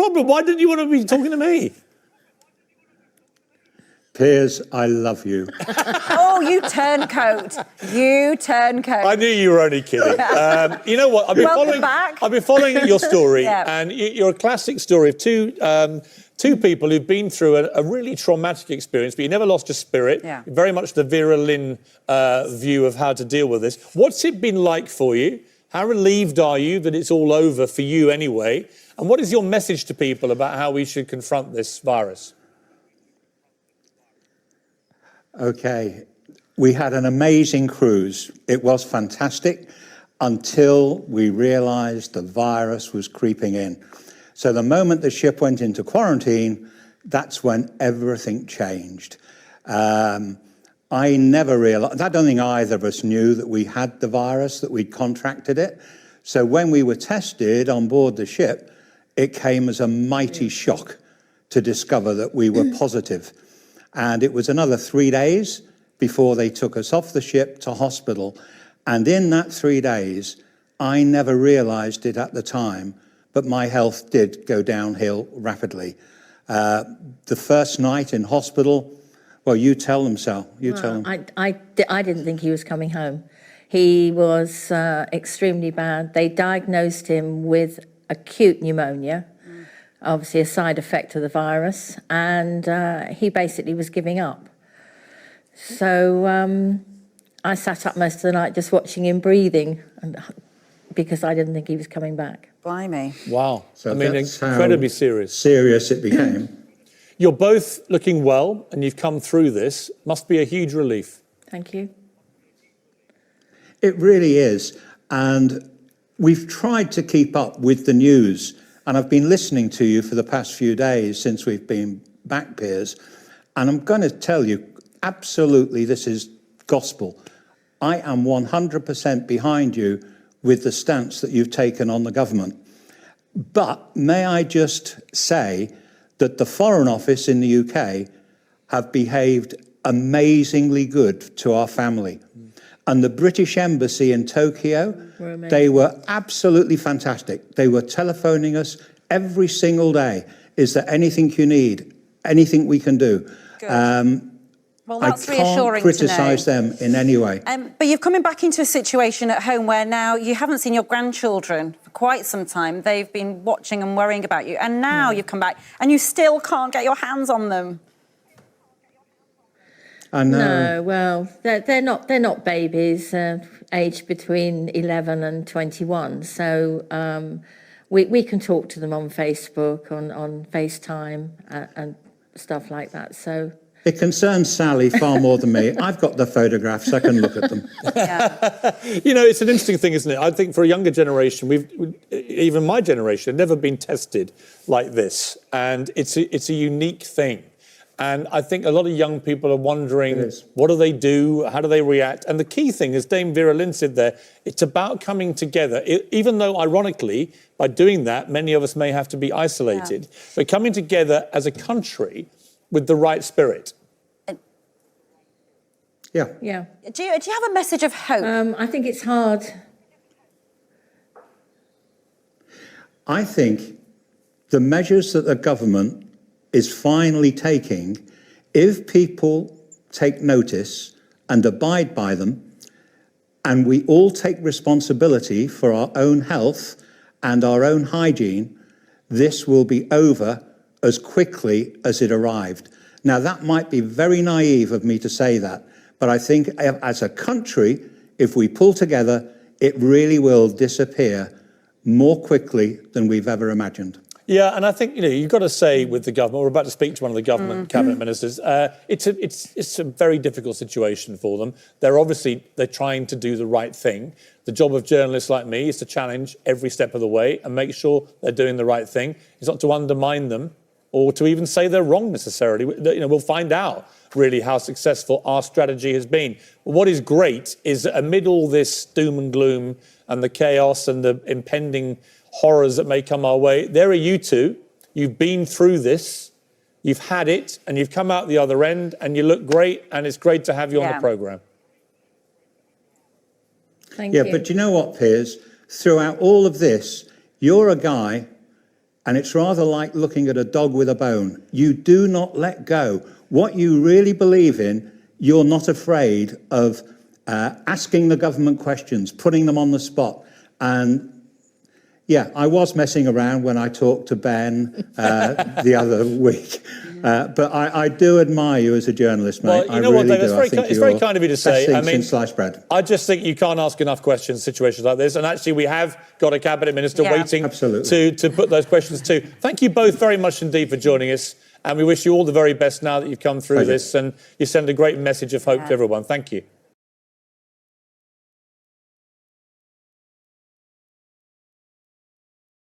problem? Why didn't you want to be talking to me? Piers, I love you. Oh, you turncoat. You turncoat. I knew you were only kidding. You know what? I've been following your story, and you're a classic story of two people who've been through a really traumatic experience, but you never lost your spirit. Yeah. Very much the Vera Lynn view of how to deal with this. What's it been like for you? How relieved are you that it's all over for you anyway? And what is your message to people about how we should confront this virus? Okay, we had an amazing cruise. It was fantastic until we realised the virus was creeping in. So the moment the ship went into quarantine, that's when everything changed. I never realised, I don't think either of us knew that we had the virus, that we'd contracted it. So when we were tested on board the ship, it came as a mighty shock to discover that we were positive. And it was another 3 days before they took us off the ship to hospital. And in that 3 days, I never realised it at the time, but my health did go downhill rapidly. The first night in hospital, well, you tell them, Sal. Tell them. I didn't think he was coming home. He was extremely bad. They diagnosed him with acute pneumonia, obviously a side effect of the virus, and he basically was giving up. So I sat up most of the night just watching him breathing, because I didn't think he was coming back. Blimey. Wow. So I mean, that's incredibly serious. Serious it became. You're both looking well, and you've come through this. Must be a huge relief. Thank you. It really is. And we've tried to keep up with the news. And I've been listening to you for the past few days since we've been back, Piers. And I'm going to tell you, absolutely, this is gospel. I am 100% behind you with the stance that you've taken on the government. But may I just say that the Foreign Office in the UK have behaved amazingly good to our family. And the British Embassy in Tokyo, they were absolutely fantastic. They were telephoning us every single day. Is there anything you need? Anything we can do? Well, that's reassuring I can't criticise them in any way. But you're coming back into a situation at home where now you haven't seen your grandchildren for quite some time. They've been watching and worrying about you. And now you've come back and you still can't get your hands on them. I know. No, well, they're not babies, aged between 11 and 21. So we can talk to them on Facebook, on FaceTime and stuff like that. So it concerns Sally far more than me. I've got the photographs. I can look at them. Yeah. You know, it's an interesting thing, isn't it? I think for a younger generation, even my generation, have never been tested like this. And it's a unique thing. And I think a lot of young people are wondering, what do they do? How do they react? And the key thing, as Dame Vera Lynn said there, it's about coming together. Even though, ironically, by doing that, many of us may have to be isolated. Yeah. But coming together as a country with the right spirit. Yeah. Yeah. Do you have a message of hope? I think it's hard. I think the measures that the government is finally taking, if people take notice and abide by them, and we all take responsibility for our own health and our own hygiene, this will be over as quickly as it arrived. Now, that might be very naive of me to say that, but I think as a country, if we pull together, it really will disappear more quickly than we've ever imagined. Yeah, and I think, you know, you've got to say with the government, we're about to speak to one of the government cabinet ministers, it's a very difficult situation for them. They're trying to do the right thing. The job of journalists like me is to challenge every step of the way and make sure they're doing the right thing. It's not to undermine them or to even say they're wrong necessarily. You know, we'll find out really how successful our strategy has been. But what is great is that amid all this doom and gloom and the chaos and the impending horrors that may come our way, there are you two. You've been through this, you've had it, and you've come out the other end, and you look great, and it's great to have you on the programme. Thank you. Yeah, but you know what, Piers? Throughout all of this, you're a guy And it's rather like looking at a dog with a bone. You do not let go. What you really believe in, you're not afraid of asking the government questions, putting them on the spot. And yeah, I was messing around when I talked to Ben the other week. But I do admire you as a journalist, mate. Well, you know what, David, it's very kind of you to say. I mean, sliced bread. I just think you can't ask enough questions in situations like this. And actually, we have got a cabinet minister waiting to put those questions to. Thank you both very much indeed for joining us. And we wish you all the very best now that you've come through this. And you send a great message of hope to everyone. Thank you.